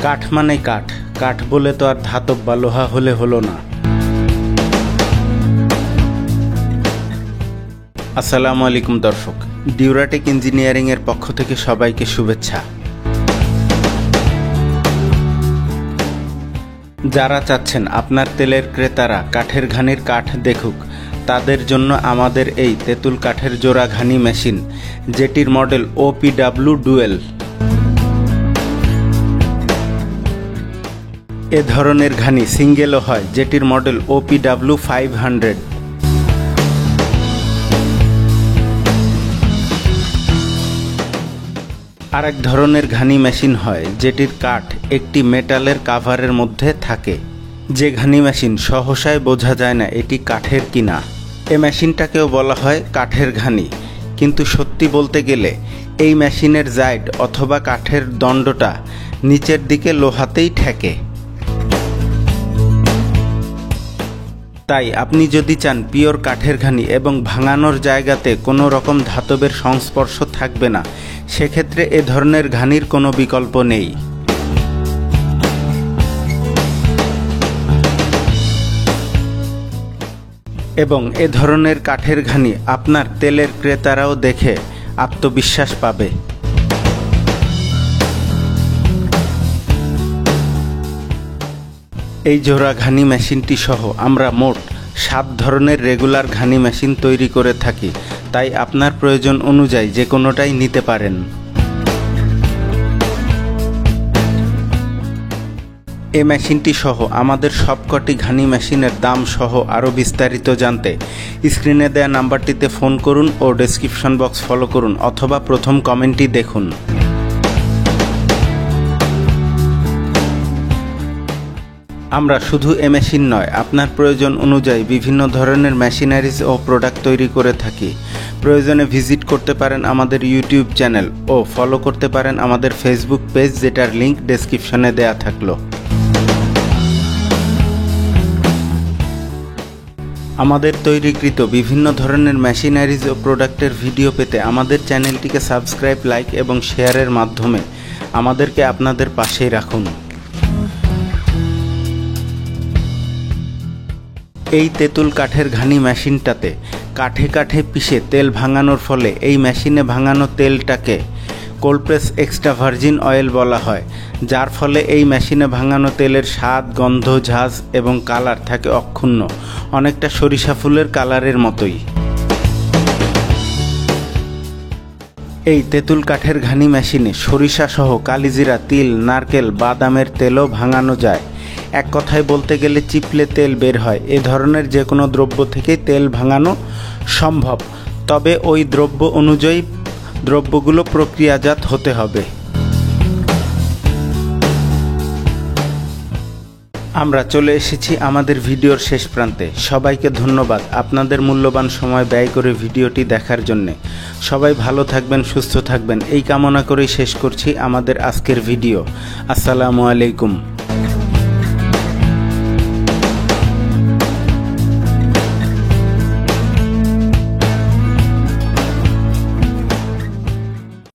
কাঠ মানে কাঠ, কাঠ বলে তো আর ধাতব বা লোহা হলে হলো না। আসসালামু আলাইকুম দর্শক, ডিউরাটেক ইঞ্জিনিয়ারিং এর পক্ষ থেকে সবাইকে শুভেচ্ছা। যারা চাচ্ছেন আপনার তেলের ক্রেতারা কাঠের ঘানির কাঠ দেখুক, তাদের জন্য আমাদের এই তেঁতুল কাঠের জোড়া ঘানি মেশিন, যেটির মডেল OPW ডুয়েল। এ ধরনের ঘানি সিঙ্গেলও হয়, যেটির মডেল OPW 500। আরেক ধরনের ঘানি মেশিন হয়, যেটির কাঠ একটি মেটালের কাভারের মধ্যে থাকে, যে ঘানি মেশিন সহসায় বোঝা যায় না এটি কাঠের কিনা। এ মেশিনটাকেও বলা হয় কাঠের ঘানি, কিন্তু সত্যি বলতে গেলে এই মেশিনের জাইড অথবা কাঠের দণ্ডটা নিচের দিকে লোহাতেই ঠেকে। তাই আপনি যদি চান পিওর কাঠের ঘানি এবং ভাঙানোর জায়গাতে কোনো রকম ধাতবের সংস্পর্শ থাকবে না, সেক্ষেত্রে এ ধরনের ঘানির কোনো বিকল্প নেই। এবং এ ধরনের কাঠের ঘানি আপনার তেলের ক্রেতারাও দেখে আত্মবিশ্বাস পাবে। এই জোড়া ঘানি মেশিনটি সহ আমরা মোট 7 ধরনের রেগুলার ঘানি মেশিন তৈরি করে থাকি, তাই আপনার প্রয়োজন অনুযায়ী যে কোনোটাই নিতে পারেন। এই মেশিনটি সহ আমাদের সবকটি ঘানি মেশিনের দাম সহ আরও বিস্তারিত জানতে স্ক্রিনে দেওয়া নাম্বারটিতে ফোন করুন ও ডেসক্রিপশন বক্স ফলো করুন, অথবা প্রথম কমেন্টটি দেখুন। আমরা শুধু এ মেশিন নয়, আপনার প্রয়োজন অনুযায়ী বিভিন্ন ধরনের মেশিনারিজ ও প্রোডাক্ট তৈরি করে থাকি। প্রয়োজনে ভিজিট করতে পারেন আমাদের ইউটিউব চ্যানেল ও ফলো করতে পারেন আমাদের ফেসবুক পেজ, যেটার লিংক ডেসক্রিপশনে দেয়া থাকলো। আমাদের তৈরিকৃত বিভিন্ন ধরনের মেশিনারিজ ও প্রোডাক্টের ভিডিও পেতে আমাদের চ্যানেলটিকে সাবস্ক্রাইব, লাইক এবং শেয়ারের মাধ্যমে আমাদেরকে আপনাদের পাশেই রাখুন। এই তেঁতুল কাঠের ঘানি মেশিনটাতে কাঠে কাঠে পিষে তেল ভাঙানোর ফলে এই মেশিনে ভাঙানো তেলটাকে cold press extra virgin oil বলা হয়, যার ফলে এই মেশিনে ভাঙানো তেলের স্বাদ, গন্ধ, ঝাঁজ এবং কালার থাকে অক্ষুণ্ণ, অনেকটা সরিষা ফুলের কালারের মতোই। এই তেঁতুল কাঠের ঘানি মেশিনে সরিষা সহ কালিজিরা, তিল, নারকেল, বাদামের তেলও ভাঙানো যায়। এক কথায় বলতে গেলে চিপলে তেল বের হয়। এ ধরনের যে কোনো দ্রব্য থেকেই তেল ভাঙানো সম্ভব, তবে ওই দ্রব্য অনুযায়ী দ্রব্যগুলো প্রক্রিয়াজাত হতে হবে। আমরা চলে এসেছি আমাদের ভিডিওর শেষ প্রান্তে। সবাইকে ধন্যবাদ আপনাদের মূল্যবান সময় ব্যয় করে ভিডিওটি দেখার জন্যে। সবাই ভালো থাকবেন, সুস্থ থাকবেন, এই কামনা করেই শেষ করছি আমাদের আজকের ভিডিও। আসসালামু আলাইকুম।